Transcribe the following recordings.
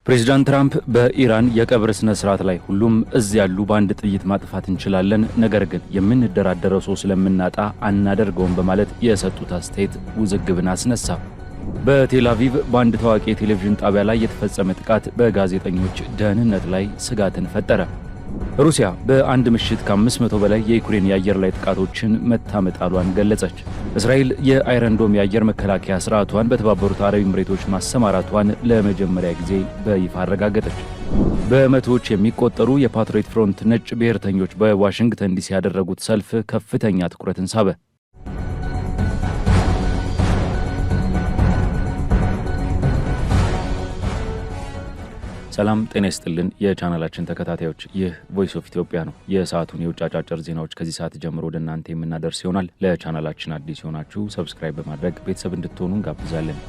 ፕሬዝዳንት ትራምፕ በኢራን የቀብር ስነ ስርዓት ላይ ሁሉም እዚህ ያሉ በአንድ ጥይት ማጥፋት እንችላለን፣ ነገር ግን የምንደራደረው ሰው ስለምናጣ አናደርገውም በማለት የሰጡት አስተያየት ውዝግብን አስነሳ። በቴል አቪቭ በአንድ ታዋቂ የቴሌቪዥን ጣቢያ ላይ የተፈጸመ ጥቃት በጋዜጠኞች ደህንነት ላይ ስጋትን ፈጠረ። ሩሲያ በአንድ ምሽት ከ500 በላይ የዩክሬን የአየር ላይ ጥቃቶችን መታመጣሏን ገለጸች። እስራኤል የአይረን ዶም የአየር መከላከያ ስርዓቷን በተባበሩት አረብ ኤምሬቶች ማሰማራቷን ለመጀመሪያ ጊዜ በይፋ አረጋገጠች። በመቶዎች የሚቆጠሩ የፓትሪዮት ፍሮንት ነጭ ብሔርተኞች በዋሽንግተን ዲሲ ያደረጉት ሰልፍ ከፍተኛ ትኩረትን ሳበ። ሰላም ጤና ይስጥልን የቻናላችን ተከታታዮች፣ ይህ ቮይስ ኦፍ ኢትዮጵያ ነው። የሰዓቱን የውጭ አጫጭር ዜናዎች ከዚህ ሰዓት ጀምሮ ወደ እናንተ የምናደርስ ይሆናል። ለቻናላችን አዲስ የሆናችሁ ሰብስክራይብ በማድረግ ቤተሰብ እንድትሆኑ እንጋብዛለን።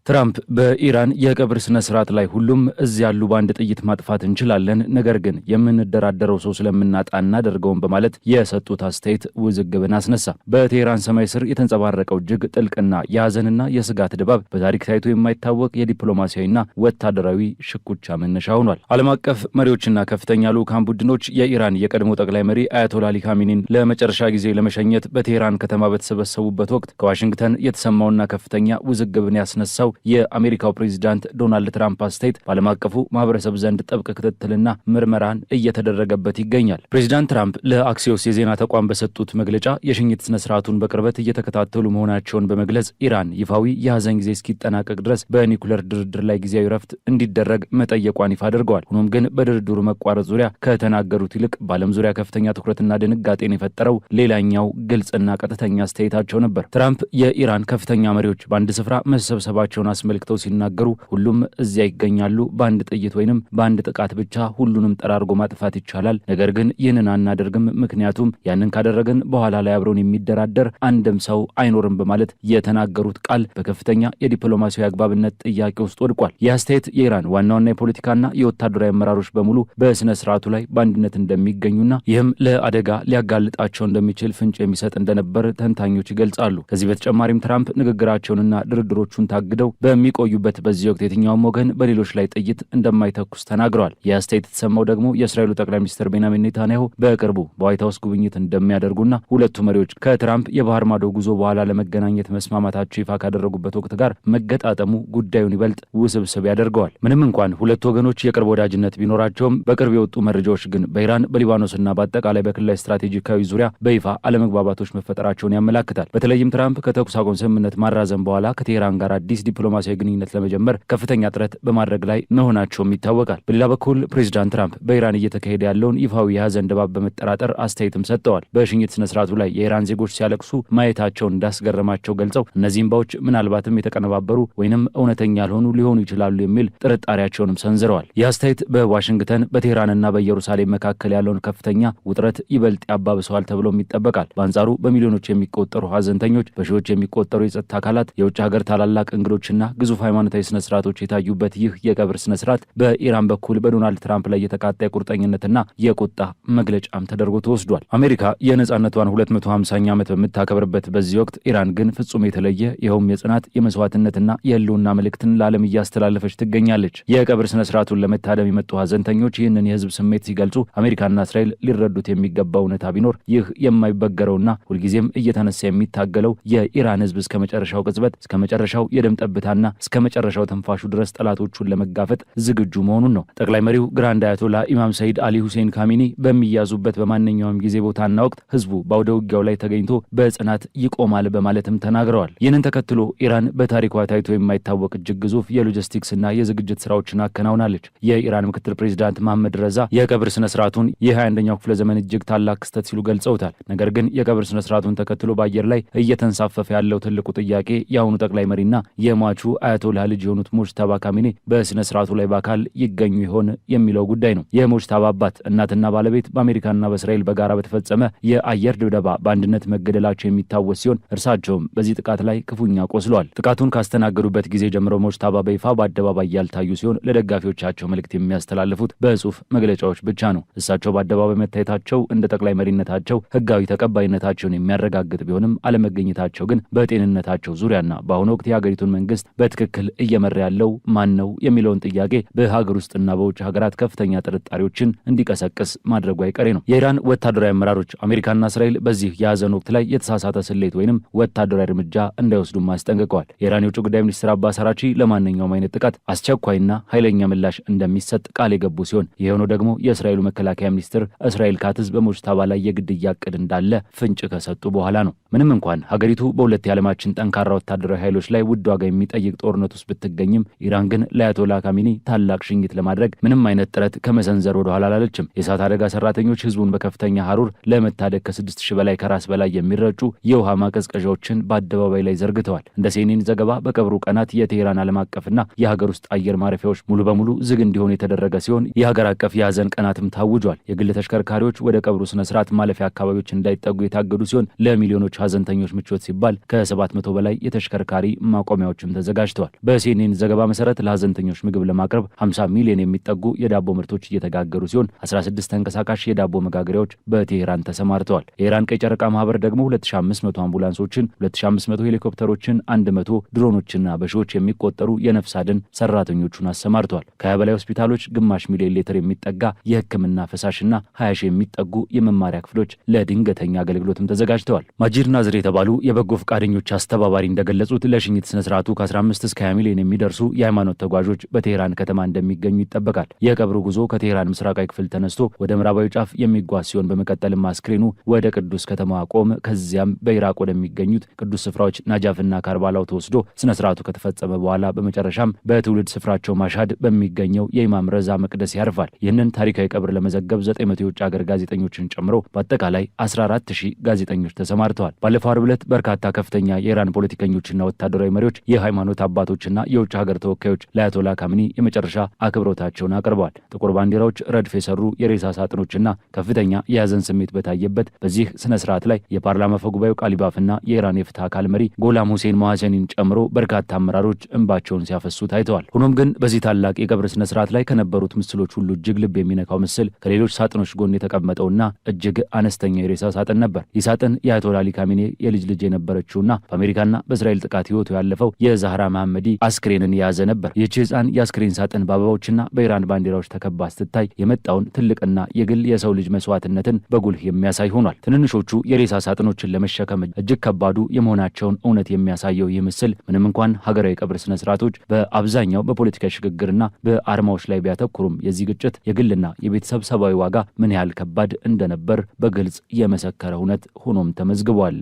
ትራምፕ በኢራን የቀብር ስነ ስርዓት ላይ ሁሉም እዚህ ያሉ በአንድ ጥይት ማጥፋት እንችላለን፣ ነገር ግን የምንደራደረው ሰው ስለምናጣ እናደርገውም በማለት የሰጡት አስተያየት ውዝግብን አስነሳ። በቴህራን ሰማይ ስር የተንጸባረቀው እጅግ ጥልቅና የሐዘንና የስጋት ድባብ በታሪክ ታይቶ የማይታወቅ የዲፕሎማሲያዊና ወታደራዊ ሽኩቻ መነሻ ሆኗል። ዓለም አቀፍ መሪዎችና ከፍተኛ ልዑካን ቡድኖች የኢራን የቀድሞ ጠቅላይ መሪ አያቶላ አሊ ካሚኒን ለመጨረሻ ጊዜ ለመሸኘት በቴህራን ከተማ በተሰበሰቡበት ወቅት ከዋሽንግተን የተሰማውና ከፍተኛ ውዝግብን ያስነሳው የአሜሪካው ፕሬዝዳንት ዶናልድ ትራምፕ አስተያየት በዓለም አቀፉ ማህበረሰብ ዘንድ ጥብቅ ክትትልና ምርመራን እየተደረገበት ይገኛል። ፕሬዝዳንት ትራምፕ ለአክሲዮስ የዜና ተቋም በሰጡት መግለጫ የሽኝት ስነ ስርዓቱን በቅርበት እየተከታተሉ መሆናቸውን በመግለጽ ኢራን ይፋዊ የሐዘን ጊዜ እስኪጠናቀቅ ድረስ በኒኩለር ድርድር ላይ ጊዜያዊ ረፍት እንዲደረግ መጠየቋን ይፋ አድርገዋል። ሆኖም ግን በድርድሩ መቋረጥ ዙሪያ ከተናገሩት ይልቅ በዓለም ዙሪያ ከፍተኛ ትኩረትና ድንጋጤን የፈጠረው ሌላኛው ግልጽና ቀጥተኛ አስተያየታቸው ነበር። ትራምፕ የኢራን ከፍተኛ መሪዎች በአንድ ስፍራ መሰብሰባቸው አስመልክተው ሲናገሩ ሁሉም እዚያ ይገኛሉ፣ በአንድ ጥይት ወይንም በአንድ ጥቃት ብቻ ሁሉንም ጠራርጎ ማጥፋት ይቻላል፣ ነገር ግን ይህንን አናደርግም፣ ምክንያቱም ያንን ካደረግን በኋላ ላይ አብረውን የሚደራደር አንድም ሰው አይኖርም በማለት የተናገሩት ቃል በከፍተኛ የዲፕሎማሲያዊ አግባብነት ጥያቄ ውስጥ ወድቋል። ይህ አስተያየት የኢራን ዋና ዋና የፖለቲካና የወታደራዊ አመራሮች በሙሉ በስነ ስርዓቱ ላይ በአንድነት እንደሚገኙና ይህም ለአደጋ ሊያጋልጣቸው እንደሚችል ፍንጭ የሚሰጥ እንደነበር ተንታኞች ይገልጻሉ። ከዚህ በተጨማሪም ትራምፕ ንግግራቸውንና ድርድሮቹን ታግደው በሚቆዩበት በዚህ ወቅት የትኛውም ወገን በሌሎች ላይ ጥይት እንደማይተኩስ ተናግረዋል። ይህ አስተያየት የተሰማው ደግሞ የእስራኤሉ ጠቅላይ ሚኒስትር ቤንያሚን ኔታንያሁ በቅርቡ በዋይት ሀውስ ጉብኝት እንደሚያደርጉና ሁለቱ መሪዎች ከትራምፕ የባህር ማዶ ጉዞ በኋላ ለመገናኘት መስማማታቸው ይፋ ካደረጉበት ወቅት ጋር መገጣጠሙ ጉዳዩን ይበልጥ ውስብስብ ያደርገዋል። ምንም እንኳን ሁለቱ ወገኖች የቅርብ ወዳጅነት ቢኖራቸውም በቅርብ የወጡ መረጃዎች ግን በኢራን በሊባኖስና በአጠቃላይ በክልላዊ ስትራቴጂካዊ ዙሪያ በይፋ አለመግባባቶች መፈጠራቸውን ያመላክታል። በተለይም ትራምፕ ከተኩስ አቁም ስምምነት ማራዘም በኋላ ከቴህራን ጋር አዲስ ዲፕሎማሲያዊ ግንኙነት ለመጀመር ከፍተኛ ጥረት በማድረግ ላይ መሆናቸውም ይታወቃል። በሌላ በኩል ፕሬዝዳንት ትራምፕ በኢራን እየተካሄደ ያለውን ይፋዊ የሐዘን ድባብ በመጠራጠር አስተያየትም ሰጥተዋል። በሽኝት ስነ ስርዓቱ ላይ የኢራን ዜጎች ሲያለቅሱ ማየታቸውን እንዳስገረማቸው ገልጸው እነዚህም ባዎች ምናልባትም የተቀነባበሩ ወይንም እውነተኛ ያልሆኑ ሊሆኑ ይችላሉ የሚል ጥርጣሬያቸውንም ሰንዝረዋል። ይህ አስተያየት በዋሽንግተን በቴህራንና በኢየሩሳሌም መካከል ያለውን ከፍተኛ ውጥረት ይበልጥ ያባብሰዋል ተብሎም ይጠበቃል። በአንጻሩ በሚሊዮኖች የሚቆጠሩ ሐዘንተኞች፣ በሺዎች የሚቆጠሩ የጸጥታ አካላት፣ የውጭ ሀገር ታላላቅ እንግዶችና ግዙፍ ሃይማኖታዊ ስነ ስርዓቶች የታዩበት ይህ የቀብር ስነ ስርዓት በኢራን በኩል በዶናልድ ትራምፕ ላይ የተቃጣ የቁርጠኝነትና የቁጣ መግለጫም ተደርጎ ተወስዷል። አሜሪካ የነጻነቷን 250ኛ ዓመት በምታከብርበት በዚህ ወቅት ኢራን ግን ፍጹም የተለየ ይኸውም የጽናት የመስዋዕትነትና የህልውና መልእክትን ለዓለም እያስተላለፈች ትገኛለች። የቀብር ስነ ስርዓቱን ለመታደም የመጡ ሐዘንተኞች ይህንን የህዝብ ስሜት ሲገልጹ አሜሪካና እስራኤል ሊረዱት የሚገባው እውነታ ቢኖር ይህ የማይበገረውና ሁልጊዜም እየተነሳ የሚታገለው የኢራን ህዝብ እስከ መጨረሻው ቅጽበት እስከ መጨረሻው የደም ጠብታና እስከ መጨረሻው ተንፋሹ ድረስ ጠላቶቹን ለመጋፈጥ ዝግጁ መሆኑን ነው። ጠቅላይ መሪው ግራንድ አያቶላ ኢማም ሰይድ አሊ ሁሴን ካሚኒ በሚያዙበት በማንኛውም ጊዜ ቦታና ወቅት ህዝቡ በአውደ ውጊያው ላይ ተገኝቶ በጽናት ይቆማል በማለትም ተናግረዋል። ይህንን ተከትሎ ኢራን በታሪኳ ታይቶ የማይታወቅ እጅግ ግዙፍ የሎጂስቲክስና የዝግጅት ስራዎችን አከናውናለች። የኢራን ምክትል ፕሬዚዳንት መሐመድ ረዛ የቀብር ስነ ስርዓቱን የ21ኛው ክፍለ ዘመን እጅግ ታላቅ ክስተት ሲሉ ገልጸውታል። ነገር ግን የቀብር ስነ ስርዓቱን ተከትሎ በአየር ላይ እየተንሳፈፈ ያለው ትልቁ ጥያቄ የአሁኑ ጠቅላይ መሪና የሟቹ የሟቹ አያቶላህ ልጅ የሆኑት ሙጅተባ ካሚኔ በስነ ስርዓቱ ላይ በአካል ይገኙ ይሆን የሚለው ጉዳይ ነው። የሙጅተባ አባት እናትና ባለቤት በአሜሪካና በእስራኤል በጋራ በተፈጸመ የአየር ድብደባ በአንድነት መገደላቸው የሚታወስ ሲሆን እርሳቸውም በዚህ ጥቃት ላይ ክፉኛ ቆስለዋል። ጥቃቱን ካስተናገዱበት ጊዜ ጀምሮ ሙጅተባ በይፋ በአደባባይ ያልታዩ ሲሆን ለደጋፊዎቻቸው መልእክት የሚያስተላልፉት በጽሁፍ መግለጫዎች ብቻ ነው። እሳቸው በአደባባይ መታየታቸው እንደ ጠቅላይ መሪነታቸው ህጋዊ ተቀባይነታቸውን የሚያረጋግጥ ቢሆንም አለመገኘታቸው ግን በጤንነታቸው ዙሪያና በአሁኑ ወቅት የሀገሪቱን መንግስት በትክክል እየመራ ያለው ማን ነው የሚለውን ጥያቄ በሀገር ውስጥና በውጭ ሀገራት ከፍተኛ ጥርጣሬዎችን እንዲቀሰቅስ ማድረጉ አይቀሬ ነው። የኢራን ወታደራዊ አመራሮች አሜሪካና እስራኤል በዚህ የያዘን ወቅት ላይ የተሳሳተ ስሌት ወይንም ወታደራዊ እርምጃ እንዳይወስዱም አስጠንቅቀዋል። የኢራን የውጭ ጉዳይ ሚኒስትር አባስ አራቺ ለማንኛውም አይነት ጥቃት አስቸኳይና ኃይለኛ ምላሽ እንደሚሰጥ ቃል የገቡ ሲሆን የሆነው ደግሞ የእስራኤሉ መከላከያ ሚኒስትር እስራኤል ካትዝ በሙጅተባ ላይ የግድያ ዕቅድ እንዳለ ፍንጭ ከሰጡ በኋላ ነው። ምንም እንኳን ሀገሪቱ በሁለት የዓለማችን ጠንካራ ወታደራዊ ኃይሎች ላይ ውድ ዋጋ የሚጠይቅ ጦርነት ውስጥ ብትገኝም ኢራን ግን ለአያቶላህ ካሚኒ ታላቅ ሽኝት ለማድረግ ምንም አይነት ጥረት ከመሰንዘር ወደ ኋላ አላለችም። የእሳት አደጋ ሰራተኞች ህዝቡን በከፍተኛ ሐሩር ለመታደግ ከ6000 በላይ ከራስ በላይ የሚረጩ የውሃ ማቀዝቀዣዎችን በአደባባይ ላይ ዘርግተዋል። እንደ ሲኤንኤን ዘገባ በቀብሩ ቀናት የቴህራን ዓለም አቀፍና የሀገር ውስጥ አየር ማረፊያዎች ሙሉ በሙሉ ዝግ እንዲሆኑ የተደረገ ሲሆን የሀገር አቀፍ የሀዘን ቀናትም ታውጇል። የግል ተሽከርካሪዎች ወደ ቀብሩ ስነ ስርዓት ማለፊያ አካባቢዎች እንዳይጠጉ የታገዱ ሲሆን ለሚሊዮኖች ሀዘንተኞች ምቾት ሲባል ከ700 በላይ የተሽከርካሪ ማቆሚያዎችም ተዘጋጅተዋል። በሲኤንኤን ዘገባ መሰረት ለሀዘንተኞች ምግብ ለማቅረብ 50 ሚሊዮን የሚጠጉ የዳቦ ምርቶች እየተጋገሩ ሲሆን 16 ተንቀሳቃሽ የዳቦ መጋገሪያዎች በቴህራን ተሰማርተዋል። የኢራን ቀይ ጨረቃ ማህበር ደግሞ 2500 አምቡላንሶችን፣ 2500 ሄሊኮፕተሮችን፣ 100 ድሮኖችና በሺዎች የሚቆጠሩ የነፍስ አድን ሰራተኞቹን አሰማርተዋል። ከ20 በላይ ሆስፒታሎች ግማሽ ሚሊዮን ሊትር የሚጠጋ የህክምና ፈሳሽና 20 ሺህ የሚጠጉ የመማሪያ ክፍሎች ለድንገተኛ አገልግሎትም ተዘጋጅተዋል። ማጂድ ናዝር የተባሉ የበጎ ፈቃደኞች አስተባባሪ እንደገለጹት ለሽኝት ስነ ስርዓቱ ከ15 እስከ 20 ሚሊዮን የሚደርሱ የሃይማኖት ተጓዦች በቴህራን ከተማ እንደሚገኙ ይጠበቃል። የቀብሩ ጉዞ ከቴህራን ምስራቃዊ ክፍል ተነስቶ ወደ ምዕራባዊ ጫፍ የሚጓዝ ሲሆን በመቀጠልም አስክሬኑ ወደ ቅዱስ ከተማዋ ቆም ከዚያም በኢራቅ ወደሚገኙት ቅዱስ ስፍራዎች ናጃፍና ካርባላው ተወስዶ ስነ ስርዓቱ ከተፈጸመ በኋላ በመጨረሻም በትውልድ ስፍራቸው ማሻድ በሚገኘው የኢማም ረዛ መቅደስ ያርፋል። ይህንን ታሪካዊ ቀብር ለመዘገብ 900 የውጭ ሀገር ጋዜጠኞችን ጨምሮ በአጠቃላይ 14000 ጋዜጠኞች ተሰማርተዋል። ባለፈው ዓርብ ዕለት በርካታ ከፍተኛ የኢራን ፖለቲከኞችና ወታደራዊ መሪዎች፣ የሃይማኖት አባቶችና የውጭ ሀገር ተወካዮች ለአያቶላህ ካሚኒ የመጨረሻ አክብሮታቸውን አቅርበዋል። ጥቁር ባንዲራዎች ረድፍ የሰሩ የሬሳ ሳጥኖችና ከፍተኛ የያዘን ስሜት በታየበት በዚህ ስነ ስርዓት ላይ የፓርላማ አፈ ጉባኤው ቃሊባፍና የኢራን የፍትህ አካል መሪ ጎላም ሁሴን ሞሐሴኒን ጨምሮ በርካታ አመራሮች እንባቸውን ሲያፈሱ ታይተዋል። ሆኖም ግን በዚህ ታላቅ የቀብር ስነ ስርዓት ላይ ከነበሩት ምስሎች ሁሉ እጅግ ልብ የሚነካው ምስል ከሌሎች ሳጥኖች ጎን የተቀመጠውና እጅግ አነስተኛ የሬሳ ሳጥን ነበር። ይህ ሳጥን የአያቶላህ አሊ ካሚኒ የልጅ ልጅ የነበረችውና በአሜሪካና በእስራኤል ጥቃት ህይወቱ ያለፈው የዛህራ መሐመዲ አስክሬንን የያዘ ነበር። ይህች ህፃን የአስክሬን ሳጥን በአበባዎችና በኢራን ባንዲራዎች ተከባ ስትታይ የመጣውን ትልቅና የግል የሰው ልጅ መስዋዕትነትን በጉልህ የሚያሳይ ሆኗል። ትንንሾቹ የሬሳ ሳጥኖችን ለመሸከም እጅግ ከባዱ የመሆናቸውን እውነት የሚያሳየው ይህ ምስል ምንም እንኳን ሀገራዊ ቀብር ስነ ስርዓቶች በአብዛኛው በፖለቲካ ሽግግርና በአርማዎች ላይ ቢያተኩሩም የዚህ ግጭት የግልና የቤተሰብ ሰብአዊ ዋጋ ምን ያህል ከባድ እንደነበር በግልጽ የመሰከረ እውነት ሆኖም ተመዝግቧል።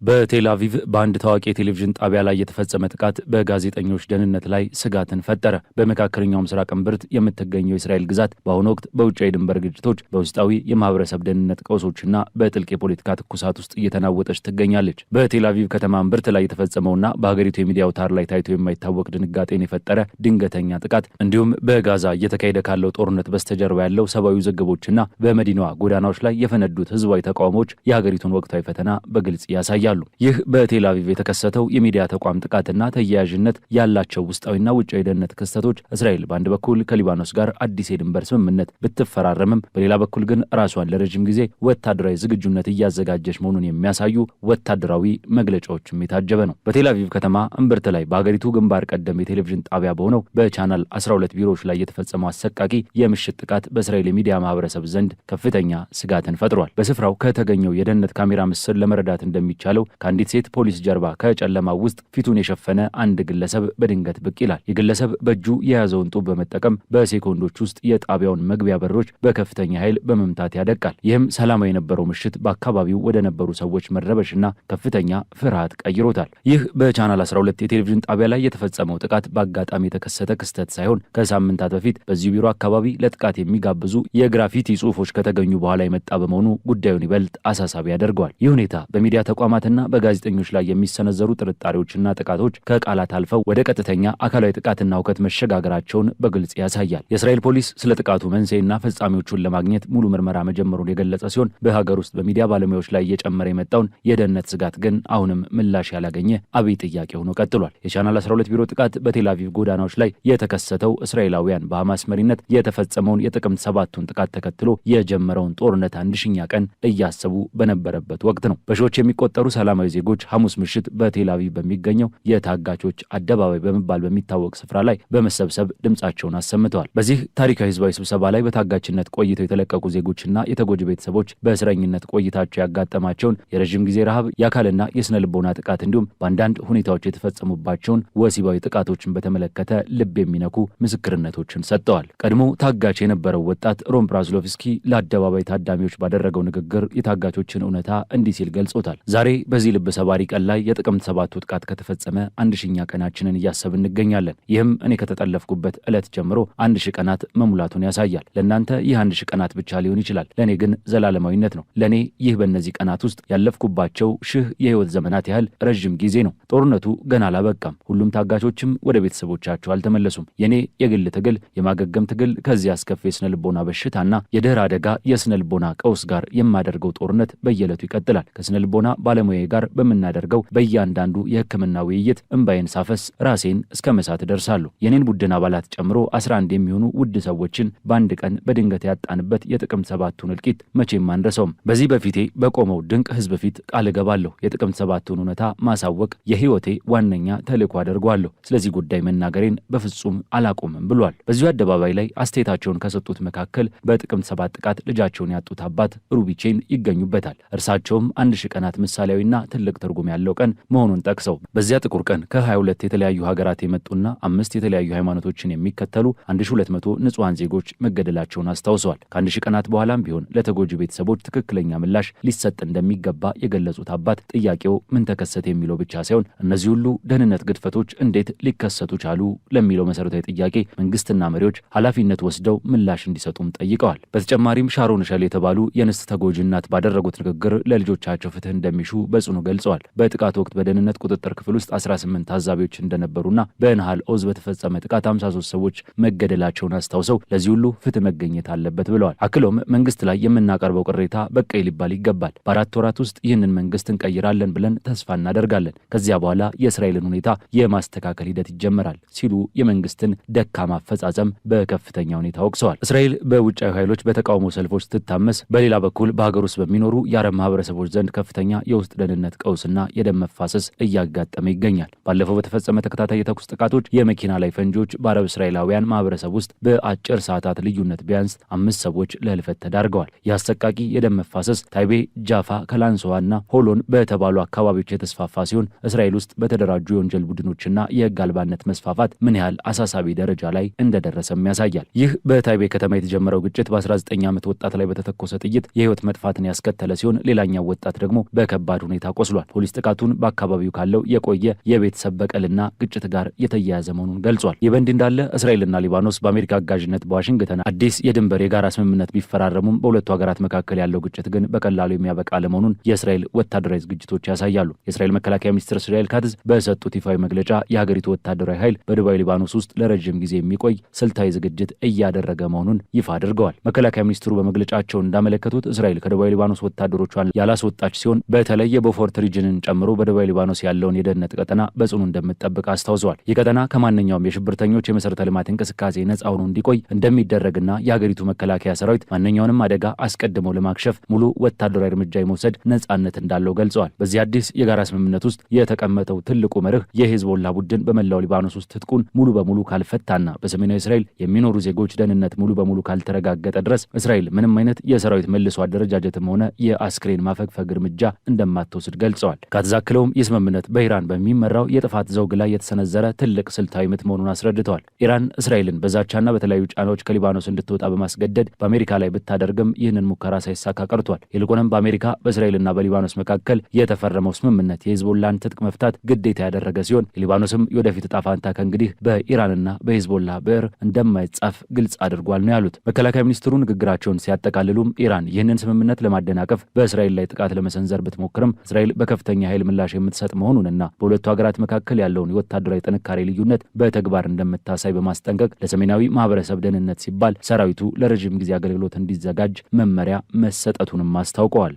በቴል አቪቭ በአንድ ታዋቂ የቴሌቪዥን ጣቢያ ላይ የተፈጸመ ጥቃት በጋዜጠኞች ደህንነት ላይ ስጋትን ፈጠረ። በመካከለኛው ምስራቅ እምብርት የምትገኘው የእስራኤል ግዛት በአሁኑ ወቅት በውጫዊ ድንበር ግጭቶች፣ በውስጣዊ የማህበረሰብ ደህንነት ቀውሶችና በጥልቅ የፖለቲካ ትኩሳት ውስጥ እየተናወጠች ትገኛለች። በቴል አቪቭ ከተማ እምብርት ላይ የተፈጸመውና በሀገሪቱ የሚዲያ አውታር ላይ ታይቶ የማይታወቅ ድንጋጤን የፈጠረ ድንገተኛ ጥቃት እንዲሁም በጋዛ እየተካሄደ ካለው ጦርነት በስተጀርባ ያለው ሰብአዊ ውዝግቦችና በመዲናዋ ጎዳናዎች ላይ የፈነዱት ህዝባዊ ተቃውሞዎች የሀገሪቱን ወቅታዊ ፈተና በግልጽ ያሳያሉ። ይህ በቴል አቪቭ የተከሰተው የሚዲያ ተቋም ጥቃትና ተያያዥነት ያላቸው ውስጣዊና ውጫዊ የደህንነት ክስተቶች እስራኤል በአንድ በኩል ከሊባኖስ ጋር አዲስ የድንበር ስምምነት ብትፈራረምም በሌላ በኩል ግን ራሷን ለረጅም ጊዜ ወታደራዊ ዝግጁነት እያዘጋጀች መሆኑን የሚያሳዩ ወታደራዊ መግለጫዎችም የታጀበ ነው። በቴል አቪቭ ከተማ እምብርት ላይ በሀገሪቱ ግንባር ቀደም የቴሌቪዥን ጣቢያ በሆነው በቻናል 12 ቢሮዎች ላይ የተፈጸመው አሰቃቂ የምሽት ጥቃት በእስራኤል የሚዲያ ማህበረሰብ ዘንድ ከፍተኛ ስጋትን ፈጥሯል። በስፍራው ከተገኘው የደህንነት ካሜራ ምስል ለመረዳት እንደሚቻለው ከአንዲት ሴት ፖሊስ ጀርባ ከጨለማው ውስጥ ፊቱን የሸፈነ አንድ ግለሰብ በድንገት ብቅ ይላል። ይህ ግለሰብ በእጁ የያዘውን ጡብ በመጠቀም በሴኮንዶች ውስጥ የጣቢያውን መግቢያ በሮች በከፍተኛ ኃይል በመምታት ያደቃል። ይህም ሰላማዊ የነበረው ምሽት በአካባቢው ወደ ነበሩ ሰዎች መረበሽና ከፍተኛ ፍርሃት ቀይሮታል። ይህ በቻናል 12 የቴሌቪዥን ጣቢያ ላይ የተፈጸመው ጥቃት በአጋጣሚ የተከሰተ ክስተት ሳይሆን ከሳምንታት በፊት በዚሁ ቢሮ አካባቢ ለጥቃት የሚጋብዙ የግራፊቲ ጽሑፎች ከተገኙ በኋላ የመጣ በመሆኑ ጉዳዩን ይበልጥ አሳሳቢ ያደርገዋል። ይህ ሁኔታ በሚዲያ ተቋማት ባለስልጣናትና በጋዜጠኞች ላይ የሚሰነዘሩ ጥርጣሬዎችና ጥቃቶች ከቃላት አልፈው ወደ ቀጥተኛ አካላዊ ጥቃትና ሁከት መሸጋገራቸውን በግልጽ ያሳያል። የእስራኤል ፖሊስ ስለ ጥቃቱ መንስኤና ፈጻሚዎቹን ለማግኘት ሙሉ ምርመራ መጀመሩን የገለጸ ሲሆን በሀገር ውስጥ በሚዲያ ባለሙያዎች ላይ እየጨመረ የመጣውን የደህንነት ስጋት ግን አሁንም ምላሽ ያላገኘ አብይ ጥያቄ ሆኖ ቀጥሏል። የቻናል 12 ቢሮ ጥቃት በቴል አቪቭ ጎዳናዎች ላይ የተከሰተው እስራኤላውያን በሐማስ መሪነት የተፈጸመውን የጥቅምት 7ቱን ጥቃት ተከትሎ የጀመረውን ጦርነት 1000ኛ ቀን እያሰቡ በነበረበት ወቅት ነው። በሺዎች የሚቆጠሩ ሰላማዊ ዜጎች ሐሙስ ምሽት በቴል አቪቭ በሚገኘው የታጋቾች አደባባይ በመባል በሚታወቅ ስፍራ ላይ በመሰብሰብ ድምጻቸውን አሰምተዋል። በዚህ ታሪካዊ ህዝባዊ ስብሰባ ላይ በታጋችነት ቆይተው የተለቀቁ ዜጎችና የተጎጂ ቤተሰቦች በእስረኝነት ቆይታቸው ያጋጠማቸውን የረዥም ጊዜ ረሃብ፣ የአካልና የስነ ልቦና ጥቃት እንዲሁም በአንዳንድ ሁኔታዎች የተፈጸሙባቸውን ወሲባዊ ጥቃቶችን በተመለከተ ልብ የሚነኩ ምስክርነቶችን ሰጥተዋል። ቀድሞ ታጋች የነበረው ወጣት ሮም ብራዝሎቭስኪ ለአደባባይ ታዳሚዎች ባደረገው ንግግር የታጋቾችን እውነታ እንዲህ ሲል ገልጾታል። ዛሬ በዚህ ልብ ሰባሪ ቀን ላይ የጥቅምት 7ቱ ጥቃት ከተፈጸመ 1000ኛ ቀናችንን እያሰብን እንገኛለን። ይህም እኔ ከተጠለፍኩበት ዕለት ጀምሮ 1000 ቀናት መሙላቱን ያሳያል። ለእናንተ ይህ 1000 ቀናት ብቻ ሊሆን ይችላል። ለእኔ ግን ዘላለማዊነት ነው። ለእኔ ይህ በእነዚህ ቀናት ውስጥ ያለፍኩባቸው 1000 የህይወት ዘመናት ያህል ረዥም ጊዜ ነው። ጦርነቱ ገና አላበቃም። ሁሉም ታጋቾችም ወደ ቤተሰቦቻቸው አልተመለሱም። የኔ የግል ትግል፣ የማገገም ትግል ከዚህ አስከፊ የስነ ልቦና በሽታና የድህረ አደጋ የስነ ልቦና ቀውስ ጋር የማደርገው ጦርነት በየዕለቱ ይቀጥላል። ከስነ ልቦና ባለሙያዬ ጋር በምናደርገው በእያንዳንዱ የህክምና ውይይት እንባዬን ሳፈስ ራሴን እስከ መሳት ደርሳለሁ። የኔን ቡድን አባላት ጨምሮ 11 የሚሆኑ ውድ ሰዎችን በአንድ ቀን በድንገት ያጣንበት የጥቅምት 7ቱን እልቂት መቼም አንረሳውም። በዚህ በፊቴ በቆመው ድንቅ ህዝብ ፊት ቃል እገባለሁ የጥቅምት 7ቱን እውነታ ማሳወቅ የህይወቴ ዋነኛ ተልዕኮ አደርገዋለሁ። ስለዚህ ጉዳይ መናገሬን በፍጹም አላቆምም ብሏል። በዚሁ አደባባይ ላይ አስተያየታቸውን ከሰጡት መካከል በጥቅምት 7 ጥቃት ልጃቸውን ያጡት አባት ሩቢቼን ይገኙበታል። እርሳቸውም 1000 ቀናት ምሳሌያዊና ትልቅ ትርጉም ያለው ቀን መሆኑን ጠቅሰው በዚያ ጥቁር ቀን ከ22 የተለያዩ ሀገራት የመጡና 5 የተለያዩ ሃይማኖቶችን የሚከተሉ 1200 ንጹሐን ዜጎች መገደላቸውን አስታውሰዋል። ከ1000 ቀናት በኋላም ቢሆን ለተጎጂ ቤተሰቦች ትክክለኛ ምላሽ ሊሰጥ እንደሚገባ የገለጹት አባት ጥያቄው ምን ተከሰተ የሚለው ብቻ ሳይሆን እነዚህ ሁሉ ደህንነት ግድፈቶች እንዴት ሊከሰቱ ቻሉ ለሚለው መሰረታዊ ጥያቄ መንግስትና መሪዎች ኃላፊነት ወስደው ምላሽ እንዲሰጡም ጠይቀዋል። በተጨማሪም ሻሮን ሸል የተባሉ የንስት ተጎጂ እናት ባደረጉት ንግግር ለልጆቻቸው ፍትህ እንደሚሹ በጽኑ ገልጸዋል። በጥቃት ወቅት በደህንነት ቁጥጥር ክፍል ውስጥ 18 ታዛቢዎች እንደነበሩና በነሃል ኦዝ በተፈጸመ ጥቃት 53 ሰዎች መገደላቸውን አስታውሰው ለዚህ ሁሉ ፍትህ መገኘት አለበት ብለዋል። አክለውም መንግስት ላይ የምናቀርበው ቅሬታ በቀይ ሊባል ይገባል። በ4 ወራት ውስጥ ይህንን መንግስት እንቀይራለን ብለን ተስፋ እናደርጋለን። ከዚያ በኋላ የእስራኤልን ሁኔታ የማስተካከል ሂደት ይጀመራል ሲሉ የመንግስትን ደካማ አፈጻጸም በከፍተኛ ሁኔታ ወቅሰዋል። እስራኤል በውጫዊ ኃይሎች በተቃውሞ ሰልፎች ስትታመስ፣ በሌላ በኩል በሀገር ውስጥ በሚኖሩ የአረብ ማህበረሰቦች ዘንድ ከፍተኛ የውስጥ ደህንነት ቀውስና የደም መፋሰስ እያጋጠመ ይገኛል። ባለፈው በተፈጸመ ተከታታይ የተኩስ ጥቃቶች የመኪና ላይ ፈንጂዎች በአረብ እስራኤላውያን ማህበረሰብ ውስጥ በአጭር ሰዓታት ልዩነት ቢያንስ 5 ሰዎች ለህልፈት ተዳርገዋል። የአሰቃቂ የደም መፋሰስ ታይቤ፣ ጃፋ፣ ከላንሶዋና ሆሎን በተባሉ አካባቢዎች የተስፋፋ ሲሆን እስራኤል ውስጥ በተደራጁ የወንጀል ቡድኖችና የህግ አልባነት መስፋፋት ምን ያህል አሳሳቢ ደረጃ ላይ እንደደረሰም ያሳያል። ይህ በታይቤ ከተማ የተጀመረው ግጭት በ19 ዓመት ወጣት ላይ በተተኮሰ ጥይት የህይወት መጥፋትን ያስከተለ ሲሆን ሌላኛው ወጣት ደግሞ በከባድ ሁኔታ ቆስሏል። ፖሊስ ጥቃቱን በአካባቢው ካለው የቆየ የቤተሰብ በቀልና ግጭት ጋር የተያያዘ መሆኑን ገልጿል። ይህ በእንዲህ እንዳለ እስራኤልና ሊባኖስ በአሜሪካ አጋዥነት በዋሽንግተን አዲስ የድንበር የጋራ ስምምነት ቢፈራረሙም በሁለቱ ሀገራት መካከል ያለው ግጭት ግን በቀላሉ የሚያበቃ አለመሆኑን የእስራኤል ወታደራዊ ዝግጅቶች ያሳያሉ። የእስራኤል መከላከያ ሚኒስትር እስራኤል ካትዝ በሰጡት ይፋዊ መግለጫ የሀገሪቱ ወታደራዊ ኃይል በደቡባዊ ሊባኖስ ውስጥ ለረጅም ጊዜ የሚቆይ ስልታዊ ዝግጅት እያደረገ መሆኑን ይፋ አድርገዋል። መከላከያ ሚኒስትሩ በመግለጫቸው እንዳመለከቱት እስራኤል ከደቡባዊ ሊባኖስ ወታደሮቿን ያላስወጣች ሲሆን በተለይ የቦፎርት ሪጅንን ጨምሮ በደቡባዊ ሊባኖስ ያለውን የደህንነት ቀጠና በጽኑ እንደምትጠብቅ አስታውሰዋል። ይህ ቀጠና ከማንኛውም የሽብርተኞች የመሰረተ ልማት እንቅስቃሴ ነጻ ሆኖ እንዲቆይ እንደሚደረግና የሀገሪቱ መከላከያ ሰራዊት ማንኛውንም አደጋ አስቀድመው ለማክሸፍ ሙሉ ወታደራዊ እርምጃ የመውሰድ ነጻነት እንዳለው ገልጸዋል። በዚህ አዲስ የጋራ ስምምነት ውስጥ የተቀመጠው ትልቁ መርህ የሂዝቦላ ቡድን በመላው ሊባኖስ ውስጥ ትጥቁን ሙሉ በሙሉ ካልፈታና በሰሜናዊ እስራኤል የሚኖሩ ዜጎች ደህንነት ሙሉ በሙሉ ካልተረጋገጠ ድረስ እስራኤል ምንም አይነት የሰራዊት መልሶ አደረጃጀትም ሆነ የአስክሬን ማፈግፈግ እርምጃ እንደማትወስድ ገልጸዋል። ካተዛክለውም ይህ ስምምነት በኢራን በሚመራው የጥፋት ዘውግ ላይ የተሰነዘረ ትልቅ ስልታዊ ምት መሆኑን አስረድተዋል። ኢራን እስራኤልን በዛቻና በተለያዩ ጫናዎች ከሊባኖስ እንድትወጣ በማስገደድ በአሜሪካ ላይ ብታደርግም ይህንን ሙከራ ሳይሳካ ቀርቷል። ይልቁንም በአሜሪካ በእስራኤልና በሊባኖስ መካከል የተፈረመው ስምምነት የሂዝቦላን ትጥቅ መፍታት ግዴታ ያደረገ ሲሆን የሊባኖስም የወደፊት ዕጣ ፈንታ ከእንግዲህ በኢራንና በሂዝቦላ ብዕር እንደማይጻፍ ግልጽ አድርጓል ነው ያሉት። መከላከያ ሚኒስትሩ ንግግራቸውን ሲያጠቃልሉም ኢራን ይህንን ስምምነት ለማደናቀፍ በእስራኤል ላይ ጥቃት ለመሰንዘር ብትሞክርም ቢሆንም እስራኤል በከፍተኛ ኃይል ምላሽ የምትሰጥ መሆኑንና በሁለቱ ሀገራት መካከል ያለውን የወታደራዊ ጥንካሬ ልዩነት በተግባር እንደምታሳይ በማስጠንቀቅ ለሰሜናዊ ማህበረሰብ ደህንነት ሲባል ሰራዊቱ ለረጅም ጊዜ አገልግሎት እንዲዘጋጅ መመሪያ መሰጠቱንም አስታውቀዋል።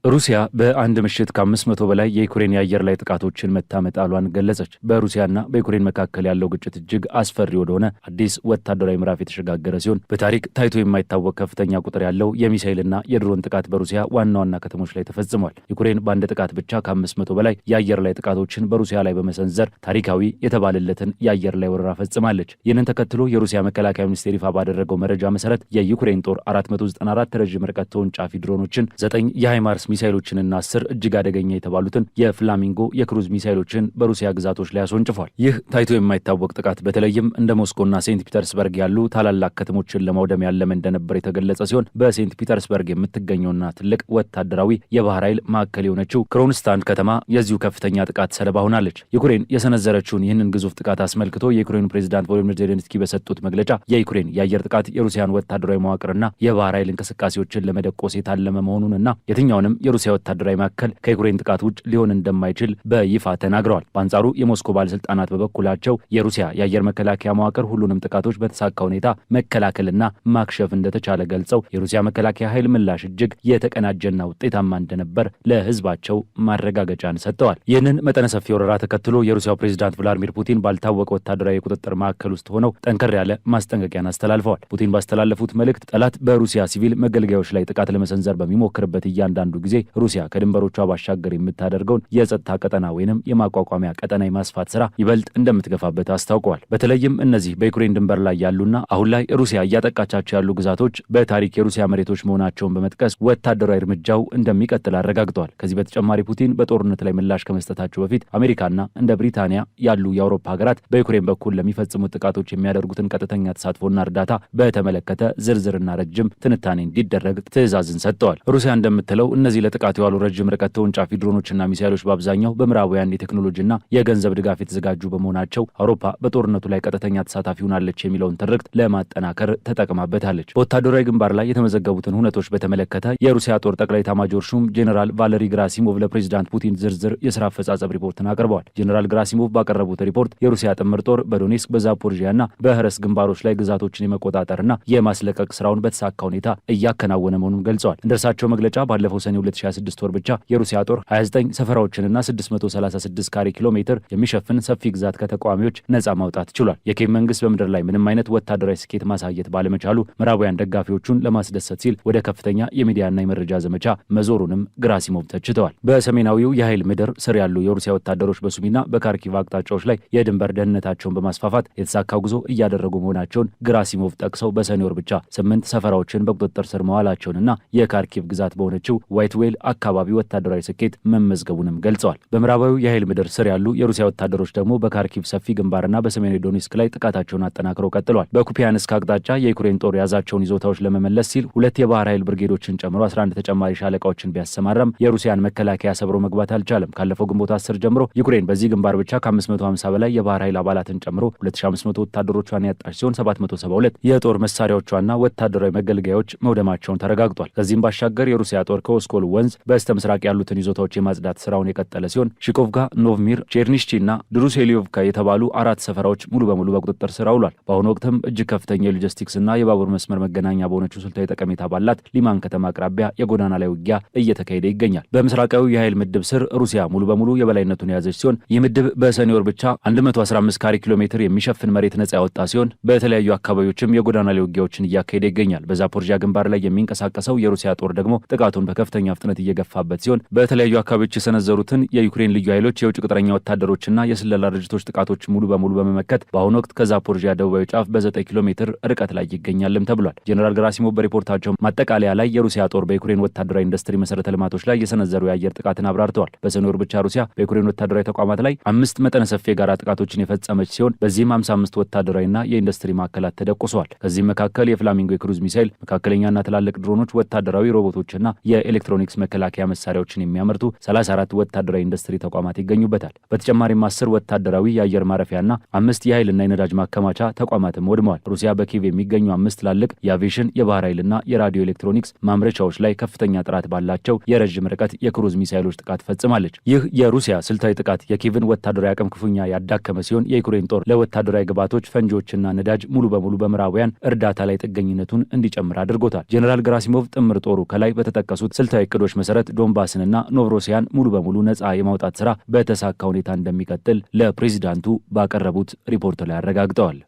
ሩሲያ በአንድ ምሽት ከ500 በላይ የዩክሬን የአየር ላይ ጥቃቶችን መታመጣሏን ገለጸች። በሩሲያና በዩክሬን መካከል ያለው ግጭት እጅግ አስፈሪ ወደሆነ አዲስ ወታደራዊ ምዕራፍ የተሸጋገረ ሲሆን በታሪክ ታይቶ የማይታወቅ ከፍተኛ ቁጥር ያለው የሚሳኤልና የድሮን ጥቃት በሩሲያ ዋና ዋና ከተሞች ላይ ተፈጽሟል። ዩክሬን በአንድ ጥቃት ብቻ ከ500 በላይ የአየር ላይ ጥቃቶችን በሩሲያ ላይ በመሰንዘር ታሪካዊ የተባለለትን የአየር ላይ ወረራ ፈጽማለች። ይህንን ተከትሎ የሩሲያ መከላከያ ሚኒስቴር ይፋ ባደረገው መረጃ መሰረት የዩክሬን ጦር 494 ረዥም ርቀት ተወንጫፊ ድሮኖችን፣ 9 የሃይማርስ ሚሳኤሎችንና 10 እጅግ አደገኛ የተባሉትን የፍላሚንጎ የክሩዝ ሚሳኤሎችን በሩሲያ ግዛቶች ላይ አስወንጭፏል። ይህ ታይቶ የማይታወቅ ጥቃት በተለይም እንደ ሞስኮና ሴንት ፒተርስበርግ ያሉ ታላላቅ ከተሞችን ለማውደም ያለመ እንደነበር የተገለጸ ሲሆን በሴንት ፒተርስበርግ የምትገኘውና ትልቅ ወታደራዊ የባህር ኃይል ማዕከል የሆነችው ክሮንስታንድ ከተማ የዚሁ ከፍተኛ ጥቃት ሰለባ ሆናለች። ዩክሬን የሰነዘረችውን ይህንን ግዙፍ ጥቃት አስመልክቶ የዩክሬኑ ፕሬዚዳንት ቮሎዲሚር ዜሌንስኪ በሰጡት መግለጫ የዩክሬን የአየር ጥቃት የሩሲያን ወታደራዊ መዋቅርና የባህር ኃይል እንቅስቃሴዎችን ለመደቆስ የታለመ መሆኑንና የትኛውንም የሩሲያ ወታደራዊ ማዕከል ከዩክሬን ጥቃት ውጭ ሊሆን እንደማይችል በይፋ ተናግረዋል። በአንጻሩ የሞስኮ ባለስልጣናት በበኩላቸው የሩሲያ የአየር መከላከያ መዋቅር ሁሉንም ጥቃቶች በተሳካ ሁኔታ መከላከልና ማክሸፍ እንደተቻለ ገልጸው የሩሲያ መከላከያ ኃይል ምላሽ እጅግ የተቀናጀና ውጤታማ እንደነበር ለህዝባቸው ማረጋገጫን ሰጥተዋል። ይህንን መጠነ ሰፊ ወረራ ተከትሎ የሩሲያው ፕሬዚዳንት ቭላዲሚር ፑቲን ባልታወቀ ወታደራዊ የቁጥጥር ማዕከል ውስጥ ሆነው ጠንከር ያለ ማስጠንቀቂያን አስተላልፈዋል። ፑቲን ባስተላለፉት መልእክት ጠላት በሩሲያ ሲቪል መገልገያዎች ላይ ጥቃት ለመሰንዘር በሚሞክርበት እያንዳንዱ ጊዜ ሩሲያ ከድንበሮቿ ባሻገር የምታደርገው የጸጥታ ቀጠና ወይንም የማቋቋሚያ ቀጠና የማስፋት ስራ ይበልጥ እንደምትገፋበት አስታውቀዋል። በተለይም እነዚህ በዩክሬን ድንበር ላይ ያሉና አሁን ላይ ሩሲያ እያጠቃቻቸው ያሉ ግዛቶች በታሪክ የሩሲያ መሬቶች መሆናቸውን በመጥቀስ ወታደራዊ እርምጃው እንደሚቀጥል አረጋግጠዋል። ከዚህ በተጨማሪ ፑቲን በጦርነት ላይ ምላሽ ከመስጠታቸው በፊት አሜሪካና እንደ ብሪታንያ ያሉ የአውሮፓ ሀገራት በዩክሬን በኩል ለሚፈጽሙት ጥቃቶች የሚያደርጉትን ቀጥተኛ ተሳትፎና እርዳታ በተመለከተ ዝርዝርና ረጅም ትንታኔ እንዲደረግ ትዕዛዝን ሰጥተዋል። ሩሲያ እንደምትለው እነዚህ ለጥቃት የዋሉ ረጅም ርቀት ተወንጫፊ ድሮኖችና ሚሳኤሎች በአብዛኛው በምዕራባውያን የቴክኖሎጂና የገንዘብ ድጋፍ የተዘጋጁ በመሆናቸው አውሮፓ በጦርነቱ ላይ ቀጥተኛ ተሳታፊ ሆናለች የሚለውን ትርክት ለማጠናከር ተጠቅማበታለች። በወታደራዊ ግንባር ላይ የተመዘገቡትን ሁነቶች በተመለከተ የሩሲያ ጦር ጠቅላይ ኤታማዦር ሹም ጄኔራል ቫለሪ ግራሲሞቭ ለፕሬዚዳንት ፑቲን ዝርዝር የስራ አፈጻጸም ሪፖርትን አቅርበዋል። ጄኔራል ግራሲሞቭ ባቀረቡት ሪፖርት የሩሲያ ጥምር ጦር በዶኔስክ በዛፖርዥያና በህረስ ግንባሮች ላይ ግዛቶችን የመቆጣጠርና የማስለቀቅ ስራውን በተሳካ ሁኔታ እያከናወነ መሆኑን ገልጸዋል። እንደ እርሳቸው መግለጫ ባለፈው ሰኔ 2026 ወር ብቻ የሩሲያ ጦር 29 ሰፈራዎችንና 636 ካሬ ኪሎ ሜትር የሚሸፍን ሰፊ ግዛት ከተቃዋሚዎች ነጻ ማውጣት ችሏል። የኪየቭ መንግስት በምድር ላይ ምንም አይነት ወታደራዊ ስኬት ማሳየት ባለመቻሉ ምዕራባውያን ደጋፊዎቹን ለማስደሰት ሲል ወደ ከፍተኛ የሚዲያና የመረጃ ዘመቻ መዞሩንም ግራሲሞቭ ተችተዋል። በሰሜናዊው የኃይል ምድር ስር ያሉ የሩሲያ ወታደሮች በሱሚና በካርኪቭ አቅጣጫዎች ላይ የድንበር ደህንነታቸውን በማስፋፋት የተሳካ ጉዞ እያደረጉ መሆናቸውን ግራሲሞቭ ጠቅሰው በሰኔ ወር ብቻ 8 ሰፈራዎችን በቁጥጥር ስር መዋላቸውንና የካርኪቭ ግዛት በሆነችው ዋይትዌል አካባቢ ወታደራዊ ስኬት መመዝገቡንም ገልጸዋል። በምዕራባዊው የኃይል ምድር ስር ያሉ የሩሲያ ወታደሮች ደግሞ በካርኪቭ ሰፊ ግንባርና በሰሜናዊ ዶኔስክ ላይ ጥቃታቸውን አጠናክረው ቀጥለዋል። በኩፒያንስክ አቅጣጫ የዩክሬን ጦር የያዛቸውን ይዞታዎች ለመመለስ ሲል 2 የባህር ኃይል ብርጌዶችን ጨምሮ 11 ተጨማሪ ሻለቃዎችን ቢያሰማራም የሩሲያን መከላከያ ሰብሮ መግባት አልቻለም። ካለፈው ግንቦት 10 ጀምሮ ዩክሬን በዚህ ግንባር ብቻ ከ550 በላይ የባህር ኃይል አባላትን ጨምሮ 2500 ወታደሮቿን ያጣች ሲሆን 772 የጦር መሳሪያዎቿና ወታደራዊ መገልገያዎች መውደማቸውን ተረጋግጧል። ከዚህም ባሻገር የሩሲያ ጦር ከኦስኮል ወንዝ በስተ ምስራቅ ያሉትን ይዞታዎች የማጽዳት ስራውን የቀጠለ ሲሆን ሺኮቭጋ፣ ኖቭሚር፣ ቼርኒሽቺና ድሩሴሊዮቭካ የተባሉ 4 ሰፈራዎች ሙሉ በሙሉ በቁጥጥር ስር አውሏል። በአሁኑ ወቅትም እጅግ ከፍተኛ የሎጂስቲክስና የባቡር መስመር መገናኛ በሆነችው ስልታዊ ጠቀሜታ ባላት ሊማን ከተማ አቅራቢያ የጎዳና ላይ ውጊያ እየተካሄደ ይገኛል። በምስራቃዊ የኃይል ምድብ ስር ሩሲያ ሙሉ በሙሉ የበላይነቱን የያዘች ሲሆን ይህ ምድብ በሰኔ ወር ብቻ 115 ካሬ ኪሎ ሜትር የሚሸፍን መሬት ነጻ ያወጣ ሲሆን በተለያዩ አካባቢዎችም የጎዳና ላይ ውጊያዎችን እያካሄደ ይገኛል። በዛፖርዥያ ግንባር ላይ የሚንቀሳቀሰው የሩሲያ ጦር ደግሞ ጥቃቱን በከፍተኛ ፍጥነት እየገፋበት ሲሆን በተለያዩ አካባቢዎች የሰነዘሩትን የዩክሬን ልዩ ኃይሎች የውጭ ቅጥረኛ ወታደሮችና የስለላ ድርጅቶች ጥቃቶች ሙሉ በሙሉ በመመከት በአሁኑ ወቅት ከዛፖርዥያ ደቡባዊ ጫፍ በ9 ኪሎ ሜትር ርቀት ላይ ይገኛልም ተብሏል። ጄኔራል ግራሲሞቭ በሪፖርታቸው ማጠቃለያ ላይ የሩሲያ ጦር በዩክሬን ወታደራዊ ኢንዱስትሪ መሰረተ ልማቶች ላይ የሰነዘሩ የአየር ጥቃትን አብራርተዋል። በሰኔ ወር ብቻ ሩሲያ በዩክሬን ወታደራዊ ተቋማት ላይ 5 መጠነ ሰፊ የጋራ ጥቃቶችን የፈጸመች ሲሆን በዚህም 55 ወታደራዊና የኢንዱስትሪ ማዕከላት ተደቁሰዋል። ከዚህም መካከል የፍላሚንጎ የክሩዝ ሚሳይል፣ መካከለኛና ትላልቅ ድሮኖች፣ ወታደራዊ ሮቦቶችና የኤሌክትሮኒክስ የኤሌክትሮኒክስ መከላከያ መሳሪያዎችን የሚያመርቱ 34 ወታደራዊ ኢንዱስትሪ ተቋማት ይገኙበታል። በተጨማሪም 10 ወታደራዊ የአየር ማረፊያና 5 የኃይልና የነዳጅ ማከማቻ ተቋማትም ወድመዋል። ሩሲያ በኪየቭ የሚገኙ 5 ትላልቅ የአቪዬሽን የባህር ኃይልና የራዲዮ ኤሌክትሮኒክስ ማምረቻዎች ላይ ከፍተኛ ጥራት ባላቸው የረዥም ርቀት የክሩዝ ሚሳይሎች ጥቃት ፈጽማለች። ይህ የሩሲያ ስልታዊ ጥቃት የኪየቭን ወታደራዊ አቅም ክፉኛ ያዳከመ ሲሆን የዩክሬን ጦር ለወታደራዊ ግብዓቶች፣ ፈንጂዎችና ነዳጅ ሙሉ በሙሉ በምዕራባውያን እርዳታ ላይ ጥገኝነቱን እንዲጨምር አድርጎታል። ጄኔራል ግራሲሞቭ ጥምር ጦሩ ከላይ በተጠቀሱት ስልታዊ እቅዶች መሰረት ዶንባስንና ኖቭሮሲያን ሙሉ በሙሉ ነጻ የማውጣት ስራ በተሳካ ሁኔታ እንደሚቀጥል ለፕሬዚዳንቱ ባቀረቡት ሪፖርት ላይ አረጋግጠዋል።